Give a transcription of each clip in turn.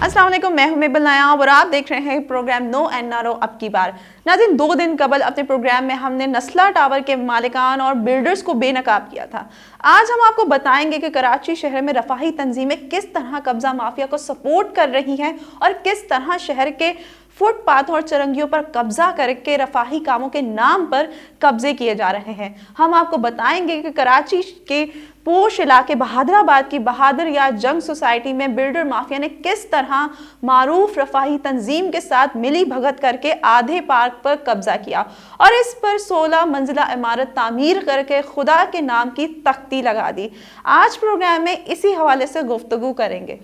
अस्सलाम वालेकुम, मैं हूं मेबल नायाब और आप देख रहे हैं प्रोग्राम नो एंड ना रो अब की बार। नाज़रीन, 2 दिन कबल अपने प्रोग्राम में हमने नस्ला टावर के मालिकान और बिल्डर्स को बेनकाब किया था। आज हम आपको बताएंगे कि कराची शहर में रफाही तंजीमें किस तरह कब्जा माफिया को सपोर्ट कर रही हैं और किस तरह शहर के फुटपाथ और चरंगियों पर कब्जा करके रफाही कामों के नाम पर कब्जे किए जा रहे हैं। हम आपको बताएंगे कि कराची के पोश इलाके बहादराबाद की बहादुर या जंग सोसाइटी में बिल्डर माफिया ने किस तरह मारूफ रफाही तंजीम के साथ मिली भगत करके आधे पार्क पर कब्जा किया और इस पर 16 मंजिला इमारत तामीर करके खुदा के नाम की तख्ती लगा दी। आज प्रोग्राम में इसी हवाले से गुफ्तगू करेंगे।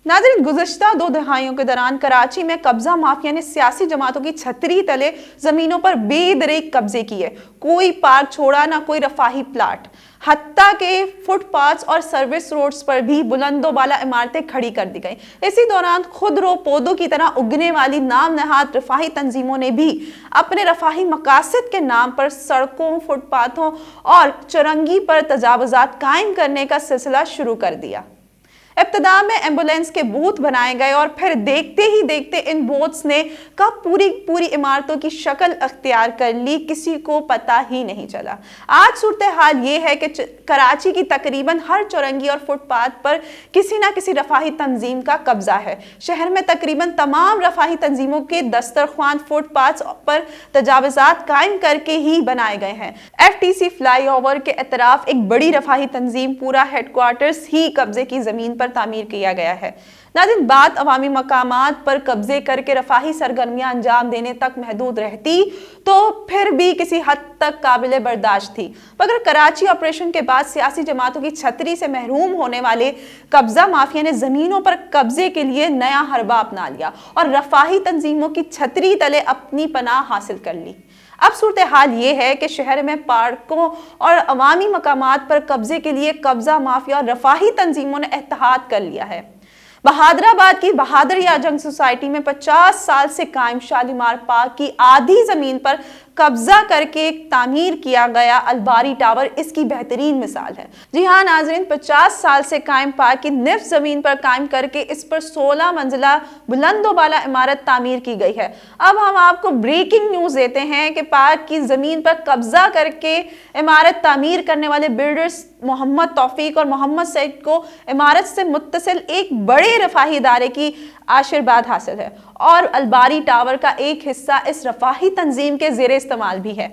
नाज़रीन, गुज़श्ता 2 दहाइयों के दौरान कराची में कब्जा माफिया ने सियासी जमातों की छतरी तले जमीनों पर बेदरेक कब्जे किए। कोई पार्क छोड़ा ना कोई रफाही प्लाट, हत्ता के फुटपाथ्स और सर्विस रोड्स पर भी बुलंदो बाला इमारतें खड़ी कर दी गई। इसी दौरान खुदरो पौधों की तरह उगने वाली नाम नहाद रफाही तंजीमों ने भी अपने रफाही मकासद के नाम पर सड़कों, फुटपाथों और चरंगी पर तजावुजात कायम करने का सिलसिला शुरू कर दिया। इब्तिदा में एम्बुलेंस के बूथ बनाए गए और फिर देखते ही देखते इन बूथ्स ने कब पूरी इमारतों की शक्ल अख्तियार कर ली, किसी को पता ही नहीं चला। आज सूरत हाल ये है कि कराची की तकरीबन हर चौरंगी और फुटपाथ पर किसी ना किसी रफाही तंजीम का कब्जा है। शहर में तकरीबन तमाम रफाही तंजीमों के दस्तरख्वान फुटपाथ पर तजावुजात कायम करके ही बनाए गए हैं। FTC फ्लाईओवर के अतराफ एक बड़ी रफाही तंजीम पूरा हेडक्वार्टर्स ही कब्जे की जमीन तामीर किया गया है। नाज़रीन, बात अवामी मकामात पर कब्जे करके रफाही सरगर्मियां अंजाम देने तक महदूद रहती तो फिर भी किसी हद तक काबिल बर्दाश्त थी, मगर कराची ऑपरेशन के बाद सियासी जमातों की छतरी से महरूम होने वाले कब्जा माफिया ने जमीनों पर कब्जे के लिए नया हरबा अपना लिया और रफाही तंजीमों की छतरी तले अपनी पनाह हासिल कर ली। अब सूरत हाल ये है कि शहर में पार्कों और अवामी मकामात पर कब्जे के लिए कब्जा माफिया और रफाही तंजीमों ने इत्तेहाद कर लिया है। बहादराबाद की बहादुर या जंग सोसाइटी में 50 साल से कायम शालीमार पार्क की आधी जमीन पर कब्जा करके तामीर किया गया अलबारी टावर इसकी बेहतरीन मिसाल है। जी हाँ नाजरीन, 50 साल से कायम पार्क की निफ जमीन पर कायम करके इस पर 16 मंजिला बुलंदो बाला इमारत तामीर की गई है। अब हम आपको ब्रेकिंग न्यूज देते हैं कि पार्क की जमीन पर कब्जा करके इमारत तामीर करने वाले बिल्डर्स मोहम्मद तौफीक और मोहम्मद सईद को इमारत से मुत्तसिल एक बड़े रफाही इदारे की आशीर्वाद हासिल है और अलबारी टावर का एक हिस्सा इस रफाही तंजीम के ज़ेरे इस्तेमाल भी है।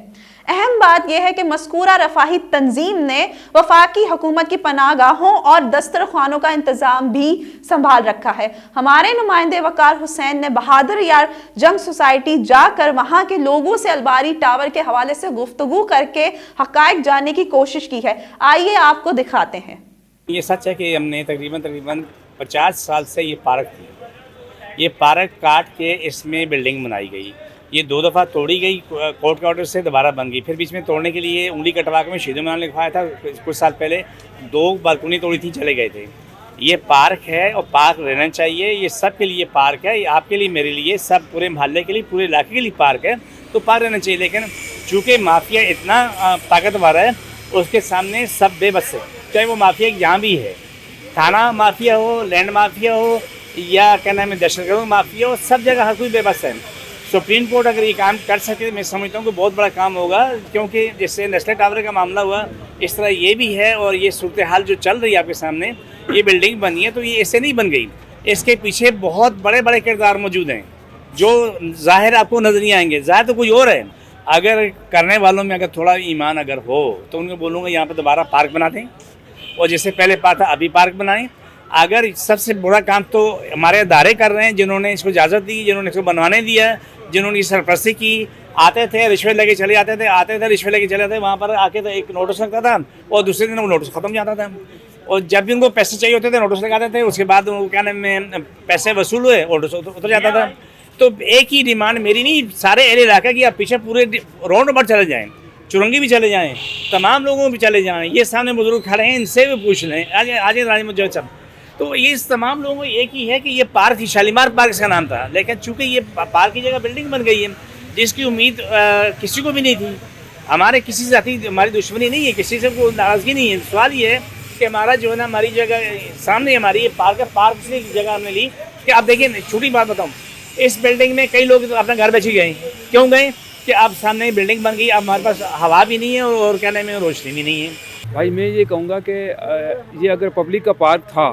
अहम बात यह है कि मज़कूरा रफाही तंजीम ने वफाकी हुकूमत की पनाहगाहों और दस्तरखानों का इंतजाम भी संभाल रखा है। हमारे नुमाइंदे वकार हुसैन ने बहादुर यार जंग सोसाइटी जाकर वहां के लोगों से अलबारी टावर के हवाले से गुफ्तगू करके हकायक जानने की कोशिश की है। आइए आपको दिखाते हैं। ये सच है कि हमने तकरीबन 50 साल से ये पार्क थी। ये पार्क काट के इसमें बिल्डिंग बनाई गई। ये 2 दफ़ा तोड़ी गई, कोर्ट के ऑर्डर से दोबारा बन गई। फिर बीच में तोड़ने के लिए उंगली कटवा के में शहीद मीनार लिखवाया था। कुछ साल पहले 2 बालकनी तोड़ी थी, चले गए थे। ये पार्क है और पार्क रहना चाहिए। ये सब के लिए पार्क है, ये आपके लिए, मेरे लिए, सब पूरे मोहल्ले के लिए, पूरे इलाके के लिए पार्क है, तो पार्क रहना चाहिए। लेकिन चूँकि माफिया इतना ताकतवर है, उसके सामने सब बेबस है। चाहे वो माफिया यहाँ भी है, थाना माफिया हो, लैंड माफिया हो या क्या नाम है दहशतगर्द माफिया हो, सब जगह हर कोई बेबस है। सुप्रीम कोर्ट अगर ये काम कर सके तो मैं समझता हूँ कि बहुत बड़ा काम होगा, क्योंकि जैसे नस्ला टावर का मामला हुआ इस तरह ये भी है। और ये सूरत हाल जो चल रही है आपके सामने, ये बिल्डिंग बनी है तो ये ऐसे नहीं बन गई, इसके पीछे बहुत बड़े बड़े किरदार मौजूद हैं जो ज़ाहिर आपको नज़र नहीं आएंगे। ज़ाहिर तो कोई और है। अगर करने वालों में अगर थोड़ा ईमान अगर हो तो उनको बोलूँगा यहाँ पर दोबारा पार्क बना दें और जैसे पहले पार्क था अभी पार्क बनाएं। अगर सबसे बुरा काम तो हमारे अदारे कर रहे हैं जिन्होंने इसको इजाज़त दी, जिन्होंने इसको बनवाने दिया, जिन्होंने इसकी सरपरस्ती की। आते थे रिश्वत लेके चले जाते थे, रिश्वत लेके चले जाते, वहाँ पर आके तो एक नोटिस लगता था और दूसरे दिन वो नोटिस ख़त्म जाता था। और जब भी उनको पैसे चाहिए होते थे नोटिस लगाते थे, उसके बाद वो क्या नाम में पैसे वसूल हुए और उतर जाता था। तो एक ही डिमांड मेरी नहीं, सारे एरिया इलाके की, आप पीछे पूरे राउंड अबाउट चले जाएँ, चुरंगी भी चले जाएँ, तमाम लोगों भी चले जाएँ। ये सामने बुजुर्ग खड़े हैं, इनसे भी पूछ लें, आज राजमजो सब। तो ये इस तमाम लोगों को एक ही है कि ये पार्क ही शालीमार पार्क इसका नाम था, लेकिन चूँकि ये पार्क की जगह बिल्डिंग बन गई है जिसकी उम्मीद किसी को भी नहीं थी। हमारे किसी से जाती हमारी दुश्मनी नहीं है, किसी से कोई नाराज़गी नहीं है। सवाल ये है कि हमारा जो है ना, हमारी जगह सामने हमारी ये पार्क है, पार्क से जगह हमने ली कि आप देखिए, छोटी बात बताऊँ, इस बिल्डिंग में कई लोग अपना घर बेच ही गए। क्यों गए? कि अब सामने बिल्डिंग बन गई, अब हमारे पास हवा भी नहीं है और क्या नाम है, रोशनी भी नहीं है। भाई मैं ये कहूँगा कि ये अगर पब्लिक का पार्क था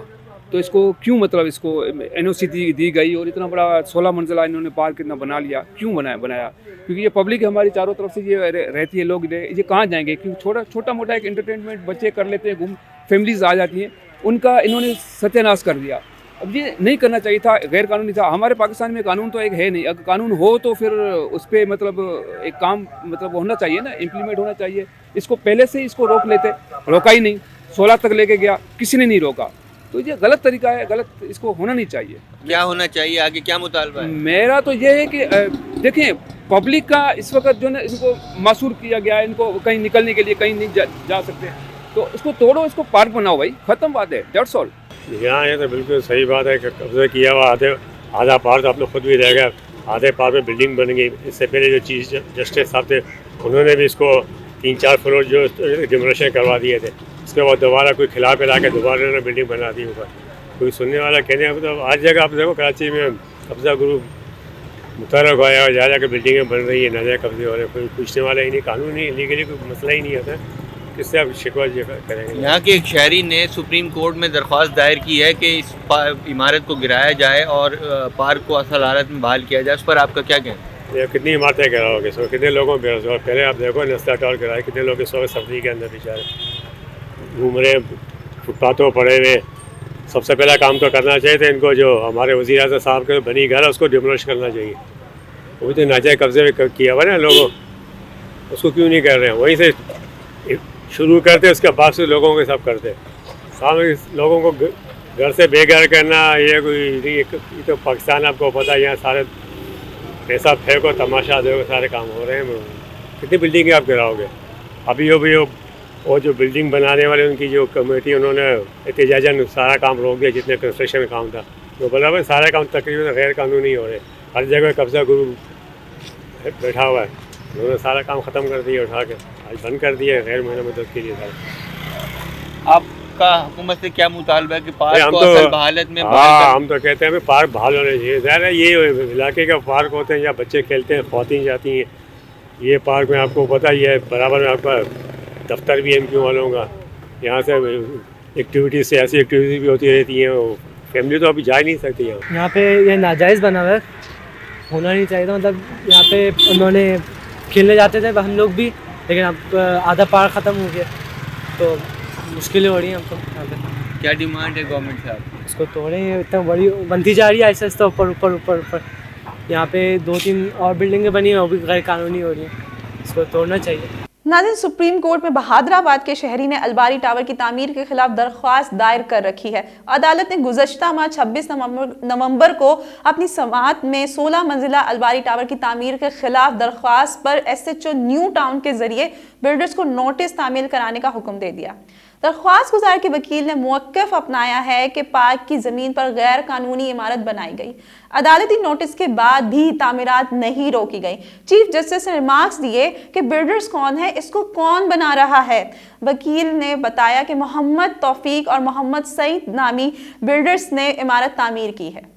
तो इसको क्यों, मतलब इसको एनओसी दी गई और इतना बड़ा 16 मंजिला इन्होंने पार्क इतना बना लिया, क्यों बनाया? क्योंकि ये पब्लिक हमारी चारों तरफ से ये रहती है, लोग ये कहाँ जाएंगे? क्योंकि छोटा मोटा एक एंटरटेनमेंट बच्चे कर लेते हैं, फैमिलीज आ जाती हैं, उनका इन्होंने सत्यानाश कर दिया। अब ये नहीं करना चाहिए था, गैर कानूनी था। हमारे पाकिस्तान में कानून तो एक है नहीं, अगर कानून हो तो फिर उस पर मतलब एक काम मतलब होना चाहिए ना, इम्प्लीमेंट होना चाहिए। इसको पहले से इसको रोक लेते, रोका ही नहीं, 16 तक लेके गया, किसी ने नहीं रोका। तो ये गलत तरीका है, गलत, इसको होना नहीं चाहिए। क्या होना चाहिए आगे, क्या मुतालबा है? मेरा तो ये है कि देखें, पब्लिक का इस वक्त जो है इनको मासूर किया गया है, इनको कहीं निकलने के लिए कहीं नहीं जा सकते, तो इसको तोड़ो, इसको पार्क बनाओ भाई, खत्म बात है, दैट्स ऑल। यहाँ ये तो बिल्कुल सही बात है कि कब्जा किया हुआ आधा पार्क आप लोग खुद भी रह गए, आधे पार्क में बिल्डिंग बन गई। इससे पहले जो चीफ जस्टिस साहब थे उन्होंने भी इसको 3-4 फ्लोर जो डिमोलिशन करवा दिए थे, उसके बाद दोबारा कोई खिला पिला के दोबारा उन्होंने बिल्डिंग बना दी ऊपर। कोई सुनने वाला कहने मतलब आज जगह आप देखो कराची में कब्जा ग्रुप मुतरक हुआ है, जा के बिल्डिंगें बन रही है, नाजायज कब्जे हो रहे हैं, कोई पूछने वाला ही नहीं, कानून ही लीगली कोई मसला ही नहीं आता, किससे आप शिकवा करेंगे? यहाँ के एक शहरी ने सुप्रीम कोर्ट में दरख्वास्त दायर की है कि इस इमारत को गिराया जाए और पार्क को असल हालत में बहाल किया जाए। उस पर आपका क्या कहना है? ये कितनी इमारतें गिराओगे, सो कितने लोगों बेरोजगार, पहले आप देखो नस्ला टावर गिराए, कितने लोग इस वक्त सब्जी के अंदर बेचारे घूम रहे, फुटपाथों पड़े हुए। सबसे पहला काम तो करना चाहिए था इनको, जो हमारे वज़ीर आज़म साहब के बनी घर है उसको डिमोलिश करना चाहिए। वो तो नाजायज कब्जे में किया हुआ ना लोगों, उसको क्यों नहीं कर रहे हैं? वहीं से शुरू करते, उसके बाद से लोगों के सब करते। सामने लोगों को घर से बेघर करना, ये तो पाकिस्तान आपको पता है, यहाँ सारे पैसा फेंको, तमाशा देखो, सारे काम हो रहे हैं। कितनी बिल्डिंगें आप गिराओगे? अभी वो जो बिल्डिंग बनाने वाले उनकी जो कमेटी, उन्होंने एहतजाजन सारा काम रोक दिया, जितने कंस्ट्रक्शन काम था। तो बोला भाई सारा काम तकरीबन गैर कानूनी हो रहे, हर जगह कब्जा गुरु बैठा हुआ है, उन्होंने सारा काम ख़त्म कर दिया, उठा के आज बंद कर दिया गैर महीना मदद के लिए सारा। आपका हुकूमत से क्या मुतालबा है कि पार्क हम को तो असल हालत में हम तो कहते हैं पार्क बहाल होने चाहिए। ज़ाहिर है ये इलाके का पार्क होते हैं, जहाँ बच्चे खेलते हैं, ख़वातीन जाती हैं। ये पार्क में आपको पता ही है, बराबर में आपका दफ्तर भी MQ वालों का, यहाँ से एक्टिविटीज़ से ऐसी एक्टिविटीज़ भी होती रहती हैं, फैमिली तो अभी जा ही नहीं सकती यहाँ पे। ये नाजायज़ बना हुआ है, होना नहीं चाहिए था। मतलब यहाँ पे उन्होंने खेलने जाते थे हम लोग भी, लेकिन अब आधा पार्क ख़त्म हो गया तो मुश्किलें हो रही हैं हमको यहाँ पे। क्या डिमांड है गवर्नमेंट से आपकी? इसको तोड़ें, इतना बड़ी बनती जा रही है ऐसा ऐसा, ऊपर। यहाँ पे 2-3 और बिल्डिंगें बनी हैं, वो भी गैर कानूनी हो रही हैं, इसको तोड़ना चाहिए। नाज़रीन, सुप्रीम कोर्ट में बहादुराबाद के शहरी ने अलबारी टावर की तामीर के खिलाफ दरख्वास्त दायर कर रखी है। अदालत ने गुज़श्ता माह 26 नवंबर को अपनी समाअत में 16 मंजिला अलबारी टावर की तामीर के खिलाफ दरख्वास्त पर SHO न्यू टाउन के जरिए बिल्डर्स को नोटिस तामील कराने का हुक्म दे दिया। दरख्वास्त गुजार के वकील ने मौक़िफ़ अपनाया है कि पार्क की ज़मीन पर गैर कानूनी इमारत बनाई गई। अदालती नोटिस के बाद भी तामीरात नहीं रोकी गई। चीफ जस्टिस ने रिमार्क्स दिए कि बिल्डर्स कौन है, इसको कौन बना रहा है। वकील ने बताया कि मोहम्मद तौफीक और मोहम्मद सईद नामी बिल्डर्स ने इमारत तामीर की है।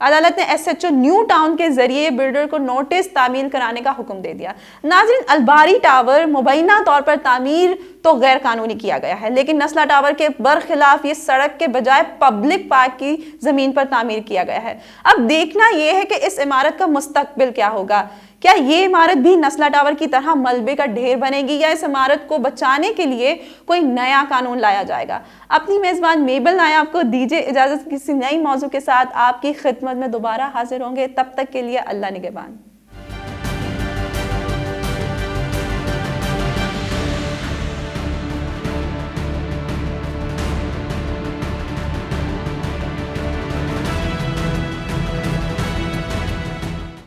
अदालत ने SHO न्यू टाउन के जरिए बिल्डर को नोटिस तामील कराने का हुक्म दे दिया। नाज़रीन, अलबारी टावर मुबैना तौर पर तामीर तो गैर कानूनी किया गया है, लेकिन नस्ला टावर के बरखिलाफ ये सड़क के बजाय पब्लिक पार्क की जमीन पर तामीर किया गया है। अब देखना यह है कि इस इमारत का मुस्तकबिल क्या होगा। क्या ये इमारत भी नस्ला टावर की तरह मलबे का ढेर बनेगी या इस इमारत को बचाने के लिए कोई नया कानून लाया जाएगा? अपनी मेज़बान मेबल नायाब को दीजिए इजाज़त। किसी नई मौजू के साथ आपकी खिदमत में दोबारा हाजिर होंगे। तब तक के लिए अल्लाह निगहबान।